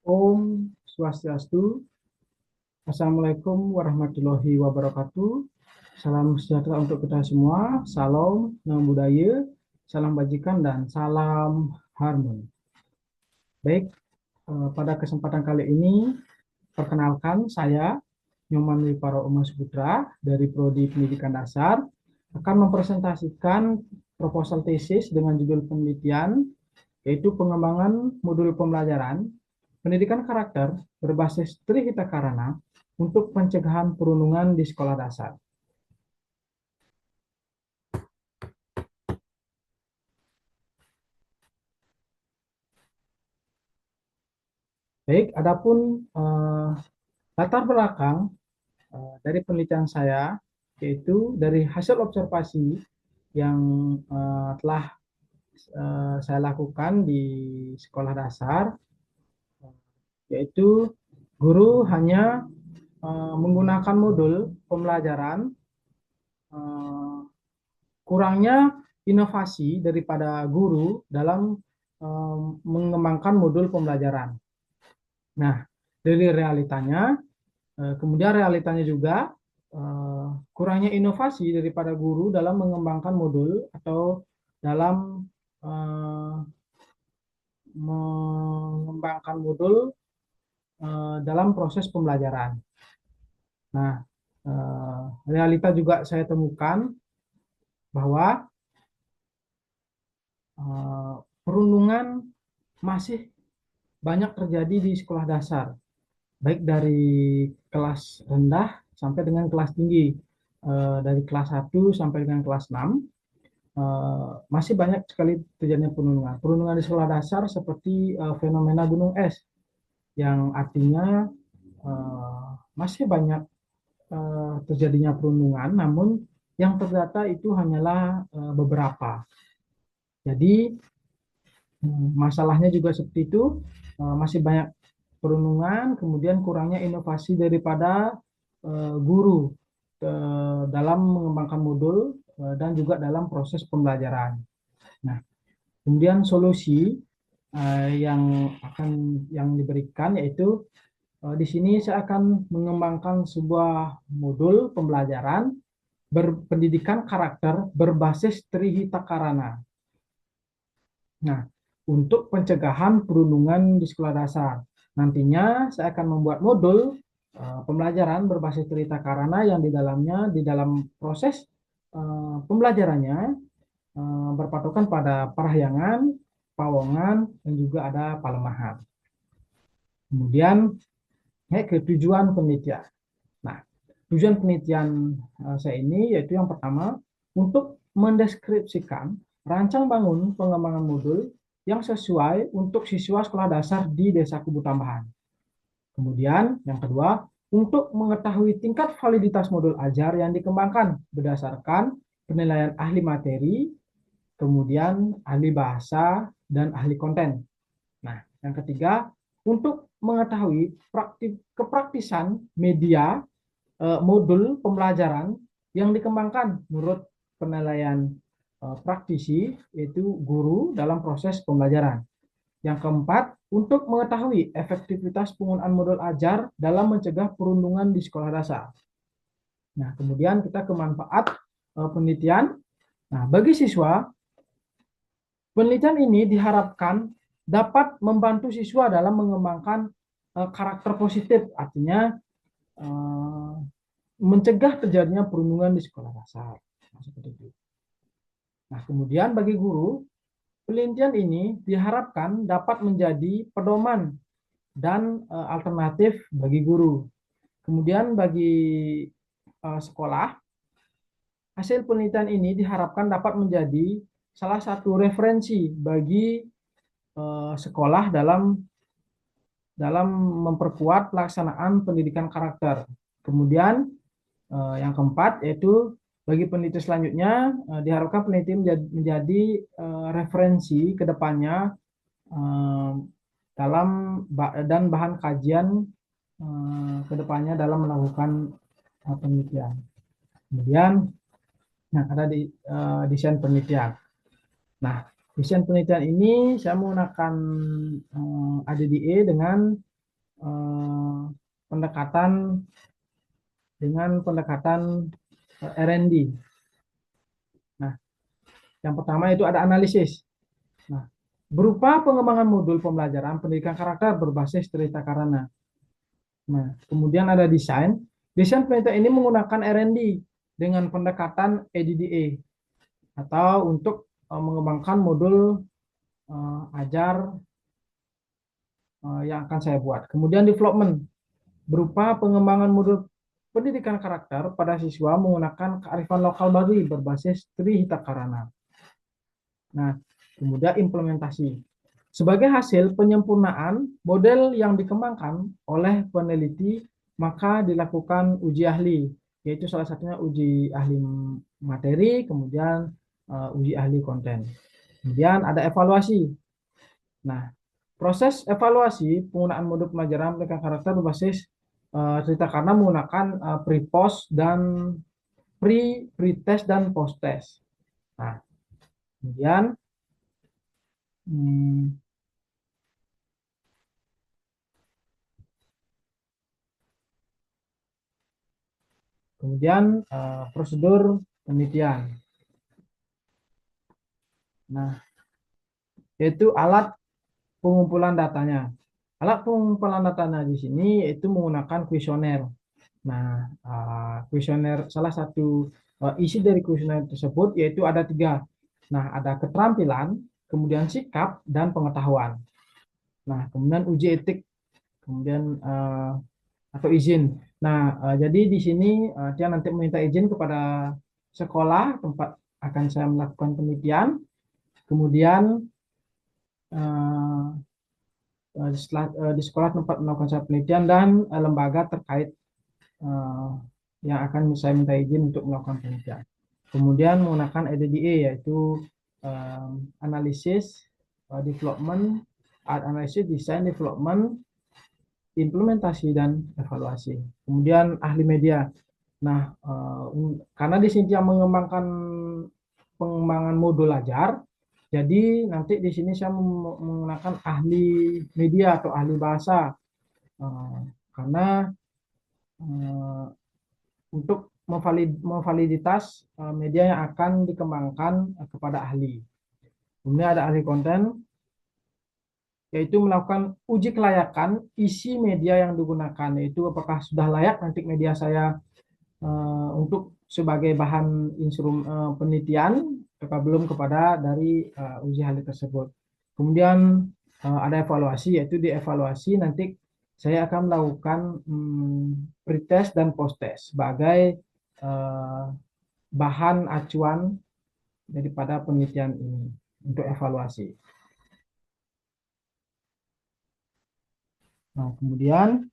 Om Swastiastu. Assalamualaikum warahmatullahi wabarakatuh. Salam sejahtera untuk kita semua. Salam, Namo Buddhaya, salam bajikan, dan salam harmoni. Baik, pada kesempatan kali ini, perkenalkan saya, Nyoman Wiparo Umas Putra dari Prodi Pendidikan Dasar, akan mempresentasikan proposal tesis dengan judul penelitian, yaitu pengembangan modul pembelajaran pendidikan karakter berbasis Trihita Karana untuk pencegahan perundungan di sekolah dasar. Baik, adapun latar belakang dari penelitian saya, yaitu dari hasil observasi yang telah saya lakukan di sekolah dasar, yaitu guru hanya menggunakan modul pembelajaran, kurangnya inovasi daripada guru dalam mengembangkan modul pembelajaran. Nah, dari realitanya, kemudian realitanya juga kurangnya inovasi daripada guru dalam mengembangkan modul atau dalam mengembangkan modul dalam proses pembelajaran. Nah, realita juga saya temukan bahwa perundungan masih banyak terjadi di sekolah dasar, baik dari kelas rendah sampai dengan kelas tinggi, dari kelas 1 sampai dengan kelas 6, masih banyak sekali terjadinya perundungan. Perundungan di sekolah dasar seperti fenomena gunung es, yang artinya masih banyak terjadinya perundungan, namun yang terdata itu hanyalah beberapa. Jadi masalahnya juga seperti itu, masih banyak perundungan, kemudian kurangnya inovasi daripada guru dalam mengembangkan modul dan juga dalam proses pembelajaran. Nah, kemudian solusi yang diberikan yaitu di sini saya akan mengembangkan sebuah modul pembelajaran berpendidikan karakter berbasis Trihita Karana. Nah, untuk pencegahan perundungan di sekolah dasar. Nantinya saya akan membuat modul pembelajaran berbasis Trihita Karana yang di dalam proses pembelajarannya berpatokan pada parahyangan, pawongan, dan juga ada palemahan. Kemudian ke tujuan penelitian. Nah, tujuan penelitian saya ini yaitu yang pertama, untuk mendeskripsikan rancang bangun pengembangan modul yang sesuai untuk siswa sekolah dasar di Desa Kubu Tambahan. Kemudian yang kedua, untuk mengetahui tingkat validitas modul ajar yang dikembangkan berdasarkan penilaian ahli materi, kemudian ahli bahasa, dan ahli konten. Nah, yang ketiga, untuk mengetahui kepraktisan media modul pembelajaran yang dikembangkan menurut penilaian praktisi, yaitu guru dalam proses pembelajaran. Yang keempat, untuk mengetahui efektivitas penggunaan modul ajar dalam mencegah perundungan di sekolah dasar. Nah, kemudian kita ke manfaat penelitian. Nah, bagi siswa, penelitian ini diharapkan dapat membantu siswa dalam mengembangkan karakter positif, artinya mencegah terjadinya perundungan di sekolah dasar. Nah, seperti itu. Nah, kemudian bagi guru, penelitian ini diharapkan dapat menjadi pedoman dan alternatif bagi guru. Kemudian bagi sekolah, hasil penelitian ini diharapkan dapat menjadi salah satu referensi bagi sekolah dalam memperkuat pelaksanaan pendidikan karakter. Kemudian yang keempat yaitu bagi peneliti selanjutnya diharapkan peneliti menjadi referensi ke depannya dalam dan bahan kajian ke depannya dalam melakukan penelitian. Kemudian ada di desain penelitian. Nah, desain penelitian ini saya menggunakan ADDIE dengan pendekatan dengan pendekatan R&D. Nah, yang pertama itu ada analisis. Nah, berupa pengembangan modul pembelajaran pendidikan karakter berbasis cerita karena. Nah, kemudian ada desain. Desain penelitian ini menggunakan R&D dengan pendekatan EDDA atau untuk mengembangkan modul ajar yang akan saya buat. Kemudian development berupa pengembangan modul pendidikan karakter pada siswa menggunakan kearifan lokal Bali berbasis Trihita Karana. Nah, kemudian implementasi. Sebagai hasil penyempurnaan model yang dikembangkan oleh peneliti, maka dilakukan uji ahli, yaitu salah satunya uji ahli materi, kemudian uji ahli konten. Kemudian ada evaluasi. Nah, proses evaluasi penggunaan modul pembelajaran pendidikan karakter berbasis cerita karena menggunakan pre-post dan pre-test dan post-test. Nah, kemudian hmm, prosedur penelitian. Nah, yaitu alat pengumpulan datanya. Alat pengumpulan datanya di sini yaitu menggunakan kuesioner. Nah, kuesioner salah satu isi dari kuesioner tersebut yaitu ada 3. Nah, ada keterampilan, kemudian sikap dan pengetahuan. Nah, kemudian uji etik, kemudian atau izin. Nah, jadi di sini dia nanti meminta izin kepada sekolah tempat akan saya melakukan penelitian. Kemudian di sekolah tempat melakukan saya penelitian dan lembaga terkait eh, yang akan saya minta izin untuk melakukan penelitian. Kemudian menggunakan EDDA yaitu analisis, development, art analysis, design, development, implementasi dan evaluasi. Kemudian ahli media. Nah, karena di sini yang mengembangkan pengembangan modul ajar, jadi nanti di sini saya menggunakan ahli media atau ahli bahasa karena untuk memvaliditas media yang akan dikembangkan kepada ahli. Kemudian ada ahli konten, yaitu melakukan uji kelayakan isi media yang digunakan, yaitu apakah sudah layak nanti media saya untuk sebagai bahan penelitian atau belum kepada dari uji ahli tersebut. Kemudian ada evaluasi, yaitu di evaluasi nanti saya akan melakukan pretest dan posttest sebagai bahan acuan daripada penelitian ini untuk evaluasi. Nah, kemudian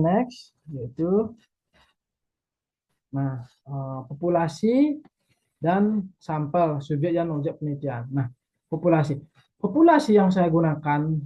next yaitu populasi dan sampel subjek dan objek penelitian. Nah, populasi yang saya gunakan,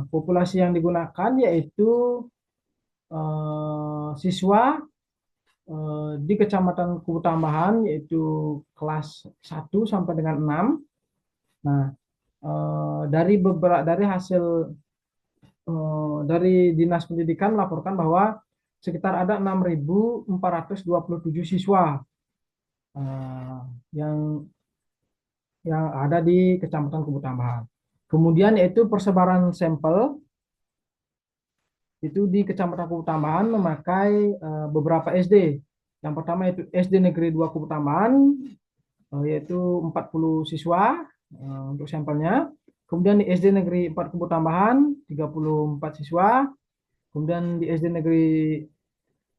populasi yang digunakan yaitu siswa di Kecamatan Kubu Tambahan yaitu kelas 1 sampai dengan 6. Nah, dari hasil dari Dinas Pendidikan melaporkan bahwa sekitar ada 6.427 siswa yang ada di Kecamatan Kubu Tambahan. Kemudian yaitu persebaran sampel itu di Kecamatan Kubu Tambahan memakai beberapa SD. Yang pertama yaitu SD Negeri 2 Kubu Tambahan, yaitu 40 siswa untuk sampelnya. Kemudian di SD Negeri 4 Kubu Tambahan, 34 siswa. Kemudian di SD Negeri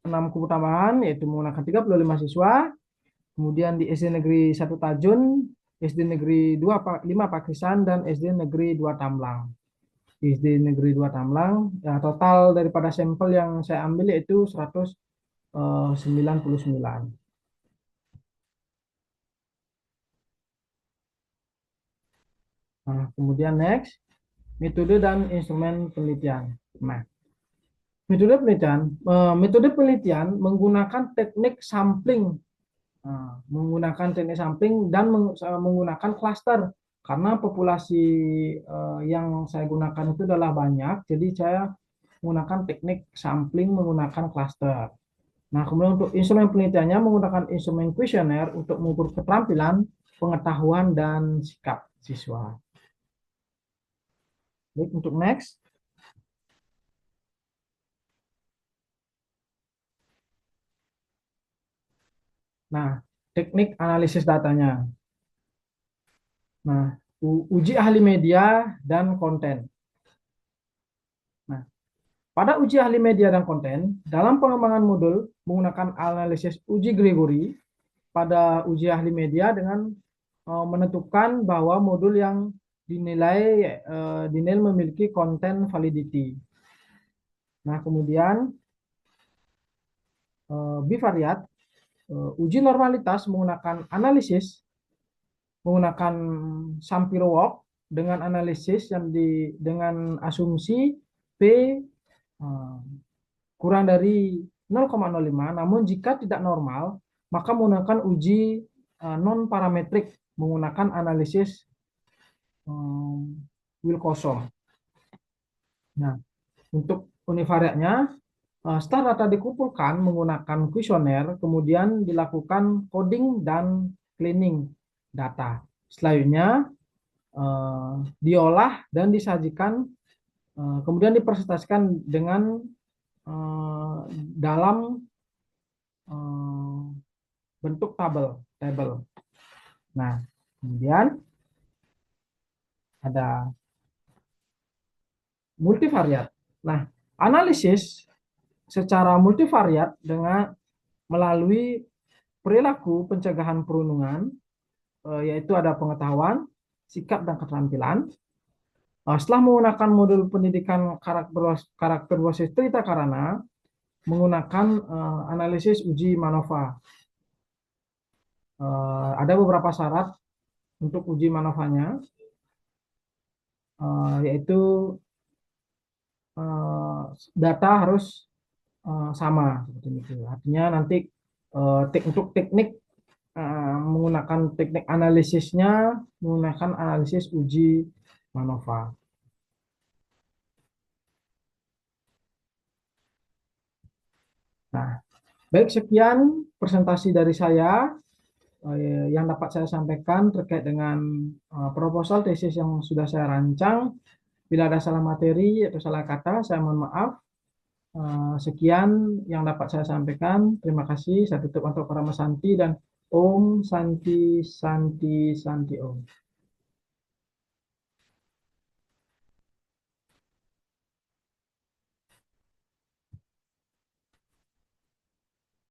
6 Kubu Tambahan, yaitu menggunakan 35 siswa. Kemudian di SD Negeri 1 Tajun, SD Negeri 5 Pakisan, dan SD Negeri 2 Tamlang. SD Negeri 2 Tamlang, ya, total daripada sampel yang saya ambil yaitu 199. Nah, kemudian next, metode dan instrumen penelitian. Nah, metode penelitian menggunakan teknik sampling menggunakan teknik sampling dan menggunakan klaster karena populasi yang saya gunakan itu adalah banyak, jadi saya menggunakan teknik sampling menggunakan klaster. Nah, kemudian untuk instrumen penelitiannya menggunakan instrumen kuesioner untuk mengukur keterampilan, pengetahuan, dan sikap siswa. Baik, untuk next. Nah, teknik analisis datanya. Nah, uji ahli media dan konten. Nah, pada uji ahli media dan konten, dalam pengembangan modul menggunakan analisis uji Gregory pada uji ahli media dengan menentukan bahwa modul yang dinilai memiliki konten validity. Nah, kemudian bivariat uji normalitas menggunakan analisis menggunakan Shapiro Walk dengan analisis dengan asumsi P kurang dari 0,05, namun jika tidak normal maka menggunakan uji non parametrik menggunakan analisis Wilcoxon. Nah, untuk univariatnya setelah data dikumpulkan menggunakan kuesioner, kemudian dilakukan coding dan cleaning data. Selanjutnya diolah dan disajikan, kemudian dipresentasikan dengan dalam bentuk tabel. Nah, kemudian ada multivariat. Nah, analisis secara multivariat dengan melalui perilaku pencegahan perundungan, yaitu ada pengetahuan, sikap, dan keterampilan. Setelah menggunakan modul pendidikan karakter berbasis cerita karana, menggunakan analisis uji MANOVA. Ada beberapa syarat untuk uji MANOVA-nya, yaitu data harus sama seperti itu. Artinya nanti untuk teknik menggunakan teknik analisisnya menggunakan analisis uji MANOVA. Nah, baik, sekian presentasi dari saya yang dapat saya sampaikan terkait dengan proposal tesis yang sudah saya rancang. Bila ada salah materi atau salah kata, saya mohon maaf. Sekian yang dapat saya sampaikan. Terima kasih. Saya tutup untuk para Santi dan Om Santi Santi Santi Om.